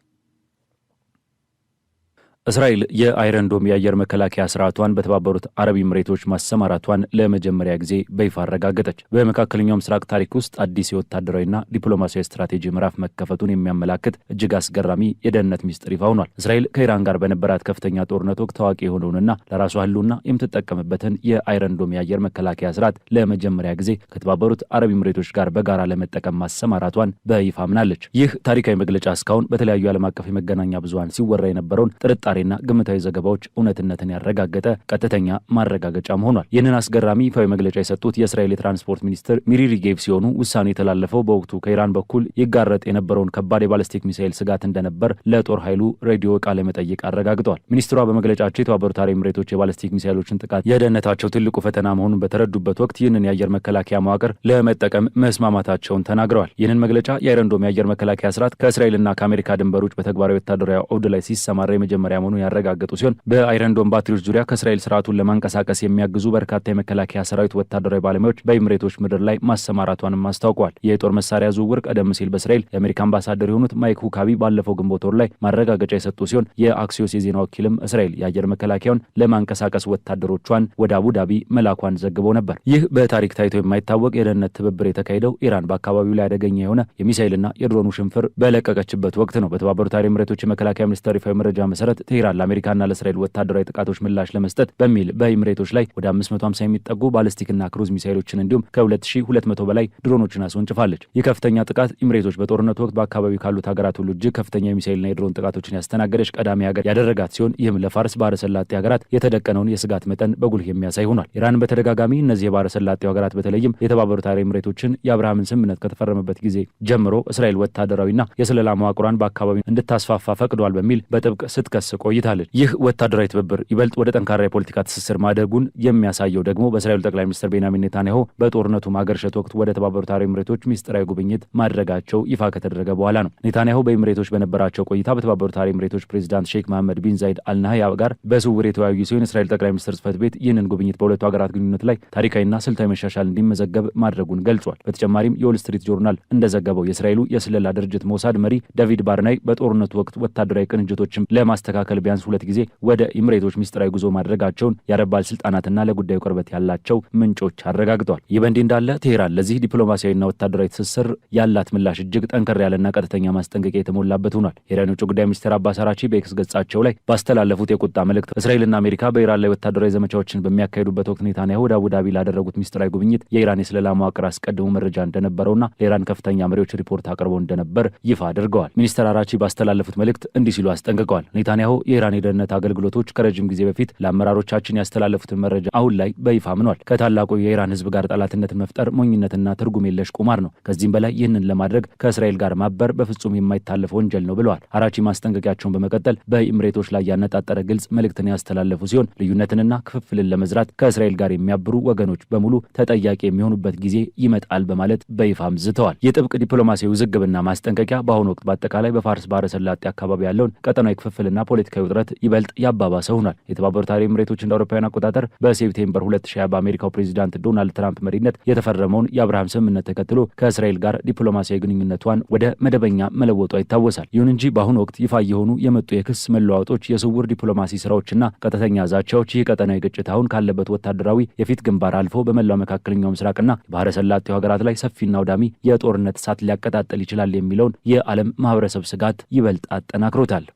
እስራኤል የአይረን ዶም የአየር መከላከያ ስርዓቷን በተባበሩት አረብ ኤሚሬቶች ማሰማራቷን ለመጀመሪያ ጊዜ በይፋ አረጋገጠች። በመካከለኛው ምስራቅ ታሪክ ውስጥ አዲስ የወታደራዊና ዲፕሎማሲያዊ ስትራቴጂ ምዕራፍ መከፈቱን የሚያመላክት እጅግ አስገራሚ የደህንነት ሚስጥር ይፋ ሆኗል። እስራኤል ከኢራን ጋር በነበራት ከፍተኛ ጦርነት ወቅት ታዋቂ የሆነውንና ለራሷ ህልውና የምትጠቀምበትን የአይረን ዶም የአየር መከላከያ ስርዓት ለመጀመሪያ ጊዜ ከተባበሩት አረብ ኤሚሬቶች ጋር በጋራ ለመጠቀም ማሰማራቷን በይፋ አምናለች። ይህ ታሪካዊ መግለጫ እስካሁን በተለያዩ ዓለም አቀፍ የመገናኛ ብዙሃን ሲወራ የነበረውን ጥርጣሬ ና ግምታዊ ዘገባዎች እውነትነትን ያረጋገጠ ቀጥተኛ ማረጋገጫም ሆኗል። ይህንን አስገራሚ ይፋዊ መግለጫ የሰጡት የእስራኤል የትራንስፖርት ሚኒስትር ሚሪ ሪጌቭ ሲሆኑ ውሳኔ የተላለፈው በወቅቱ ከኢራን በኩል ይጋረጥ የነበረውን ከባድ የባለስቲክ ሚሳኤል ስጋት እንደነበር ለጦር ኃይሉ ሬዲዮ ቃለ መጠይቅ አረጋግጠዋል። ሚኒስትሯ በመግለጫቸው የተባበሩት አረብ ኤሚሬቶች የባለስቲክ ሚሳኤሎችን ጥቃት የደህንነታቸው ትልቁ ፈተና መሆኑን በተረዱበት ወቅት ይህንን የአየር መከላከያ መዋቅር ለመጠቀም መስማማታቸውን ተናግረዋል። ይህንን መግለጫ የአይረን ዶም የአየር መከላከያ ስርዓት ከእስራኤልና ከአሜሪካ ድንበሮች በተግባራዊ ወታደራዊ አውድ ላይ ሲሰማራ የመጀመሪያ መሆኑን ያረጋገጡ ሲሆን በአይረን ዶም ባትሪዎች ዙሪያ ከእስራኤል ስርዓቱን ለማንቀሳቀስ የሚያግዙ በርካታ የመከላከያ ሰራዊት ወታደራዊ ባለሙያዎች በኤሚሬቶች ምድር ላይ ማሰማራቷንም አስታውቀዋል። የጦር መሳሪያ ዝውውር ቀደም ሲል በእስራኤል የአሜሪካ አምባሳደር የሆኑት ማይክ ሁካቢ ባለፈው ግንቦት ወር ላይ ማረጋገጫ የሰጡ ሲሆን የአክሲዮስ የዜና ወኪልም እስራኤል የአየር መከላከያውን ለማንቀሳቀስ ወታደሮቿን ወደ አቡዳቢ መላኳን ዘግበው ነበር። ይህ በታሪክ ታይቶ የማይታወቅ የደህንነት ትብብር የተካሄደው ኢራን በአካባቢው ላይ አደገኛ የሆነ የሚሳኤልና የድሮኑ ሽንፍር በለቀቀችበት ወቅት ነው። በተባበሩት አረብ ኤሚሬቶች የመከላከያ ሚኒስቴር ይፋዊ መረጃ መሰረት ቴህራን ለአሜሪካና ለእስራኤል ወታደራዊ ጥቃቶች ምላሽ ለመስጠት በሚል በኤሚሬቶች ላይ ወደ 550 የሚጠጉ ባሊስቲክና ክሩዝ ሚሳኤሎችን እንዲሁም ከ2200 በላይ ድሮኖችን አስወንጭፋለች። ይህ ከፍተኛ ጥቃት ኤሚሬቶች በጦርነቱ ወቅት በአካባቢው ካሉት ሀገራት ሁሉ እጅግ ከፍተኛ የሚሳኤልና የድሮን ጥቃቶችን ያስተናገደች ቀዳሚ ሀገር ያደረጋት ሲሆን ይህም ለፋርስ ባህረ ሰላጤ ሀገራት የተደቀነውን የስጋት መጠን በጉልህ የሚያሳይ ሆኗል። ኢራን በተደጋጋሚ እነዚህ የባህረ ሰላጤው ሀገራት በተለይም የተባበሩት አረብ ኤሚሬቶችን የአብርሃምን ስምምነት ከተፈረመበት ጊዜ ጀምሮ እስራኤል ወታደራዊና የስለላ መዋቅሯን በአካባቢው እንድታስፋፋ ፈቅዷል በሚል በጥብቅ ስትከስ ቆይታለች። ይህ ወታደራዊ ትብብር ይበልጥ ወደ ጠንካራ የፖለቲካ ትስስር ማደጉን የሚያሳየው ደግሞ በእስራኤሉ ጠቅላይ ሚኒስትር ቤንያሚን ኔታንያሁ በጦርነቱ ማገርሸት ወቅት ወደ ተባበሩት አረብ ኤሚሬቶች ሚስጥራዊ ጉብኝት ማድረጋቸው ይፋ ከተደረገ በኋላ ነው። ኔታንያሁ በኤሚሬቶች በነበራቸው ቆይታ በተባበሩት አረብ ኤሚሬቶች ፕሬዚዳንት ሼክ መሐመድ ቢን ዛይድ አልናህያ ጋር በስውር የተወያዩ ሲሆን እስራኤል ጠቅላይ ሚኒስትር ጽሕፈት ቤት ይህንን ጉብኝት በሁለቱ ሀገራት ግንኙነት ላይ ታሪካዊና ስልታዊ መሻሻል እንዲመዘገብ ማድረጉን ገልጿል። በተጨማሪም የዎል ስትሪት ጆርናል እንደዘገበው የእስራኤሉ የስለላ ድርጅት ሞሳድ መሪ ዳቪድ ባርናይ በጦርነቱ ወቅት ወታደራዊ ቅንጅቶችን ለማስተካከል ቢያንስ 2 ጊዜ ወደ ኤሚሬቶች ሚስጥራዊ ጉዞ ማድረጋቸውን የአረብ ባለስልጣናትና ለጉዳዩ ቅርበት ያላቸው ምንጮች አረጋግጠዋል። ይህ በእንዲህ እንዳለ ቴህራን ለዚህ ዲፕሎማሲያዊና ወታደራዊ ትስስር ያላት ምላሽ እጅግ ጠንከር ያለና ቀጥተኛ ማስጠንቀቂያ የተሞላበት ሆኗል። የኢራን ውጭ ጉዳይ ሚኒስትር አባስ አራቺ በኤክስ ገጻቸው ላይ ባስተላለፉት የቁጣ መልእክት እስራኤልና አሜሪካ በኢራን ላይ ወታደራዊ ዘመቻዎችን በሚያካሂዱበት ወቅት ኔታንያሁ ወደ አቡዳቢ ላደረጉት ሚስጥራዊ ጉብኝት የኢራን የስለላ መዋቅር አስቀድሞ መረጃ እንደነበረውና ለኢራን ከፍተኛ መሪዎች ሪፖርት አቅርበው እንደነበር ይፋ አድርገዋል። ሚኒስትር አራቺ ባስተላለፉት መልእክት እንዲህ ሲሉ አስጠንቅቀዋል። ኔታንያሁ የኢራን የደህንነት አገልግሎቶች ከረጅም ጊዜ በፊት ለአመራሮቻችን ያስተላለፉትን መረጃ አሁን ላይ በይፋ አምኗል። ከታላቁ የኢራን ሕዝብ ጋር ጠላትነትን መፍጠር ሞኝነትና ትርጉም የለሽ ቁማር ነው። ከዚህም በላይ ይህንን ለማድረግ ከእስራኤል ጋር ማበር በፍጹም የማይታለፍ ወንጀል ነው ብለዋል። አራቺ ማስጠንቀቂያቸውን በመቀጠል በኤሚሬቶች ላይ ያነጣጠረ ግልጽ መልእክትን ያስተላለፉ ሲሆን ልዩነትንና ክፍፍልን ለመዝራት ከእስራኤል ጋር የሚያብሩ ወገኖች በሙሉ ተጠያቂ የሚሆኑበት ጊዜ ይመጣል በማለት በይፋም ዝተዋል። የጥብቅ ዲፕሎማሲያዊ ውዝግብና ማስጠንቀቂያ በአሁኑ ወቅት በአጠቃላይ በፋርስ ባህረ ሰላጤ አካባቢ ያለውን ቀጠናዊ ክፍፍልና ፖለቲካዊ ውጥረት ይበልጥ ያባባሰ ሆኗል። የተባበሩት አረብ ኤሚሬቶች እንደ አውሮፓውያን አቆጣጠር በሴፕቴምበር 2020 በአሜሪካው ፕሬዚዳንት ዶናልድ ትራምፕ መሪነት የተፈረመውን የአብርሃም ስምምነት ተከትሎ ከእስራኤል ጋር ዲፕሎማሲያዊ ግንኙነቷን ወደ መደበኛ መለወጧ ይታወሳል። ይሁን እንጂ በአሁኑ ወቅት ይፋ የሆኑ የመጡ የክስ መለዋወጦች፣ የስውር ዲፕሎማሲ ስራዎችና ቀጥተኛ ዛቻዎች ይህ ቀጠናዊ ግጭት አሁን ካለበት ወታደራዊ የፊት ግንባር አልፎ በመላው መካከለኛው ምስራቅና ባህረ ሰላጤው ሀገራት ላይ ሰፊና አውዳሚ የጦርነት እሳት ሊያቀጣጥል ይችላል የሚለውን የዓለም ማህበረሰብ ስጋት ይበልጥ አጠናክሮታል።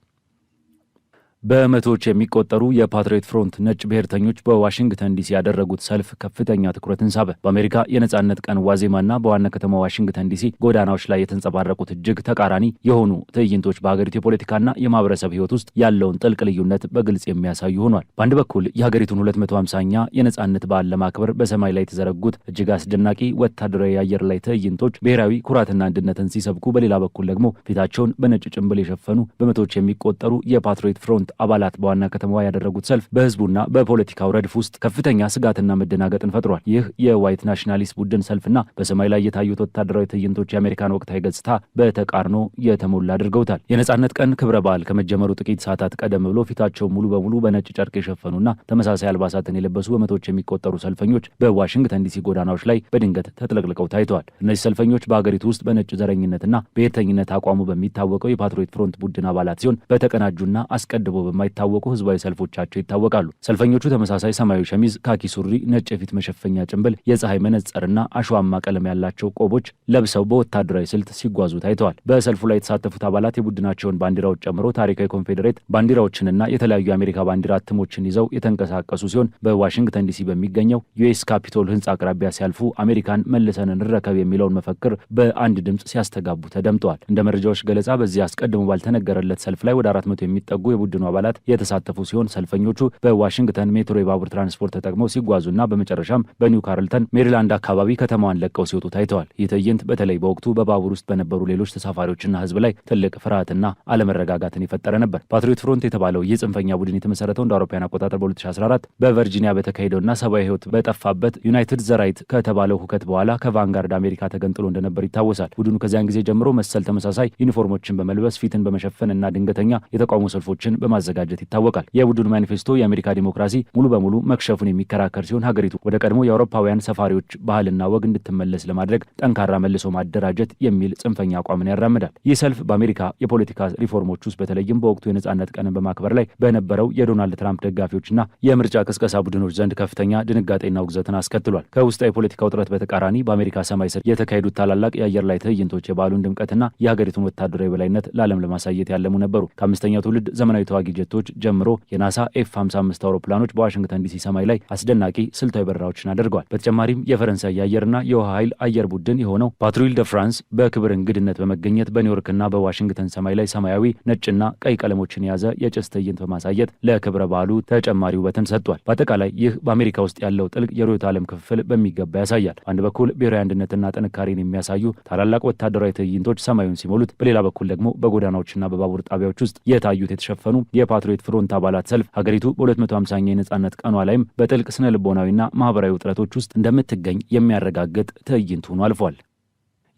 በመቶዎች የሚቆጠሩ የፓትሪዮት ፍሮንት ነጭ ብሔርተኞች በዋሽንግተን ዲሲ ያደረጉት ሰልፍ ከፍተኛ ትኩረትን ሳበ። በአሜሪካ የነጻነት ቀን ዋዜማና በዋና ከተማ ዋሽንግተን ዲሲ ጎዳናዎች ላይ የተንጸባረቁት እጅግ ተቃራኒ የሆኑ ትዕይንቶች በሀገሪቱ የፖለቲካና የማህበረሰብ ህይወት ውስጥ ያለውን ጥልቅ ልዩነት በግልጽ የሚያሳዩ ሆኗል። በአንድ በኩል የሀገሪቱን 250ኛ የነጻነት በዓል ለማክበር በሰማይ ላይ የተዘረጉት እጅግ አስደናቂ ወታደራዊ የአየር ላይ ትዕይንቶች ብሔራዊ ኩራትና አንድነትን ሲሰብኩ፣ በሌላ በኩል ደግሞ ፊታቸውን በነጭ ጭንብል የሸፈኑ በመቶዎች የሚቆጠሩ የፓትሪዮት ፍሮንት አባላት በዋና ከተማዋ ያደረጉት ሰልፍ በህዝቡና በፖለቲካው ረድፍ ውስጥ ከፍተኛ ስጋትና መደናገጥን ፈጥሯል። ይህ የዋይት ናሽናሊስት ቡድን ሰልፍና በሰማይ ላይ የታዩት ወታደራዊ ትዕይንቶች የአሜሪካን ወቅታዊ ገጽታ በተቃርኖ የተሞላ አድርገውታል። የነጻነት ቀን ክብረ በዓል ከመጀመሩ ጥቂት ሰዓታት ቀደም ብሎ ፊታቸው ሙሉ በሙሉ በነጭ ጨርቅ የሸፈኑና ተመሳሳይ አልባሳትን የለበሱ በመቶዎች የሚቆጠሩ ሰልፈኞች በዋሽንግተን ዲሲ ጎዳናዎች ላይ በድንገት ተጥለቅልቀው ታይተዋል። እነዚህ ሰልፈኞች በሀገሪቱ ውስጥ በነጭ ዘረኝነትና ብሔርተኝነት አቋሙ በሚታወቀው የፓትሪዮት ፍሮንት ቡድን አባላት ሲሆን በተቀናጁና አስቀድሞ በማይታወቁ ህዝባዊ ሰልፎቻቸው ይታወቃሉ። ሰልፈኞቹ ተመሳሳይ ሰማያዊ ሸሚዝ፣ ካኪ ሱሪ፣ ነጭ የፊት መሸፈኛ ጭንብል፣ የፀሐይ መነጽርና አሸዋማ ቀለም ያላቸው ቆቦች ለብሰው በወታደራዊ ስልት ሲጓዙ ታይተዋል። በሰልፉ ላይ የተሳተፉት አባላት የቡድናቸውን ባንዲራዎች ጨምሮ ታሪካዊ ኮንፌዴሬት ባንዲራዎችንና የተለያዩ የአሜሪካ ባንዲራ እትሞችን ይዘው የተንቀሳቀሱ ሲሆን በዋሽንግተን ዲሲ በሚገኘው ዩኤስ ካፒቶል ህንፃ አቅራቢያ ሲያልፉ አሜሪካን መልሰን እንረከብ የሚለውን መፈክር በአንድ ድምፅ ሲያስተጋቡ ተደምጠዋል። እንደ መረጃዎች ገለጻ በዚህ አስቀድሞ ባልተነገረለት ሰልፍ ላይ ወደ 400 የሚጠጉ የቡድኑ አባላት የተሳተፉ ሲሆን ሰልፈኞቹ በዋሽንግተን ሜትሮ የባቡር ትራንስፖርት ተጠቅመው ሲጓዙና በመጨረሻም በኒው ካርልተን ሜሪላንድ አካባቢ ከተማዋን ለቀው ሲወጡ ታይተዋል። ይህ ትዕይንት በተለይ በወቅቱ በባቡር ውስጥ በነበሩ ሌሎች ተሳፋሪዎችና ህዝብ ላይ ትልቅ ፍርሃትና አለመረጋጋትን የፈጠረ ነበር። ፓትሪዮት ፍሮንት የተባለው ይህ ጽንፈኛ ቡድን የተመሰረተው እንደ አውሮፓውያን አቆጣጠር በ2014 በቨርጂኒያ በተካሄደውና ሰብአዊ ህይወት በጠፋበት ዩናይትድ ዘራይት ከተባለው ሁከት በኋላ ከቫንጋርድ አሜሪካ ተገንጥሎ እንደነበር ይታወሳል። ቡድኑ ከዚያን ጊዜ ጀምሮ መሰል ተመሳሳይ ዩኒፎርሞችን በመልበስ ፊትን በመሸፈን እና ድንገተኛ የተቃውሞ ሰልፎችን በማዘጋጀት ይታወቃል። የቡድኑ ማኒፌስቶ የአሜሪካ ዲሞክራሲ ሙሉ በሙሉ መክሸፉን የሚከራከር ሲሆን ሀገሪቱ ወደ ቀድሞ የአውሮፓውያን ሰፋሪዎች ባህልና ወግ እንድትመለስ ለማድረግ ጠንካራ መልሶ ማደራጀት የሚል ጽንፈኛ አቋምን ያራምዳል። ይህ ሰልፍ በአሜሪካ የፖለቲካ ሪፎርሞች ውስጥ በተለይም በወቅቱ የነጻነት ቀንን በማክበር ላይ በነበረው የዶናልድ ትራምፕ ደጋፊዎችና የምርጫ ቅስቀሳ ቡድኖች ዘንድ ከፍተኛ ድንጋጤና ውግዘትን አስከትሏል። ከውስጣዊ የፖለቲካ ውጥረት በተቃራኒ በአሜሪካ ሰማይ ስር የተካሄዱት ታላላቅ የአየር ላይ ትዕይንቶች የበዓሉን ድምቀትና የሀገሪቱን ወታደራዊ በላይነት ለዓለም ለማሳየት ያለሙ ነበሩ። ከአምስተኛው ትውልድ ዘመናዊ ተዋጊ ጀቶች ጀምሮ የናሳ ኤፍ-55 አውሮፕላኖች በዋሽንግተን ዲሲ ሰማይ ላይ አስደናቂ ስልታዊ በረራዎችን አድርገዋል። በተጨማሪም የፈረንሳይ የአየርና የውሃ ኃይል አየር ቡድን የሆነው ፓትሩል ደ ፍራንስ በክብር እንግድነት በመገኘት በኒውዮርክና በዋሽንግተን ሰማይ ላይ ሰማያዊ፣ ነጭና ቀይ ቀለሞችን የያዘ የጭስ ትዕይንት በማሳየት ለክብረ በዓሉ ተጨማሪ ውበትን ሰጥቷል። በአጠቃላይ ይህ በአሜሪካ ውስጥ ያለው ጥልቅ የርዕዮተ ዓለም ክፍል በሚገባ ያሳያል። በአንድ በኩል ብሔራዊ አንድነትና ጥንካሬን የሚያሳዩ ታላላቅ ወታደራዊ ትዕይንቶች ሰማዩን ሲሞሉት፣ በሌላ በኩል ደግሞ በጎዳናዎችና በባቡር ጣቢያዎች ውስጥ የታዩት የተሸፈኑ የፓትሪዮት ፍሮንት አባላት ሰልፍ ሀገሪቱ በ250ኛ የነጻነት ቀኗ ላይም በጥልቅ ስነ ልቦናዊና ማህበራዊ ውጥረቶች ውስጥ እንደምትገኝ የሚያረጋግጥ ትዕይንት ሆኖ አልፏል።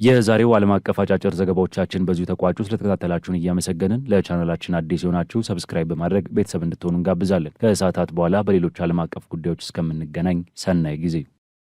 የዛሬው ዓለም አቀፍ አጫጭር ዘገባዎቻችን በዚሁ ተቋጩ። ስለተከታተላችሁን እያመሰገንን ለቻናላችን አዲስ የሆናችሁ ሰብስክራይብ በማድረግ ቤተሰብ እንድትሆኑ እንጋብዛለን። ከሰዓታት በኋላ በሌሎች ዓለም አቀፍ ጉዳዮች እስከምንገናኝ ሰናይ ጊዜ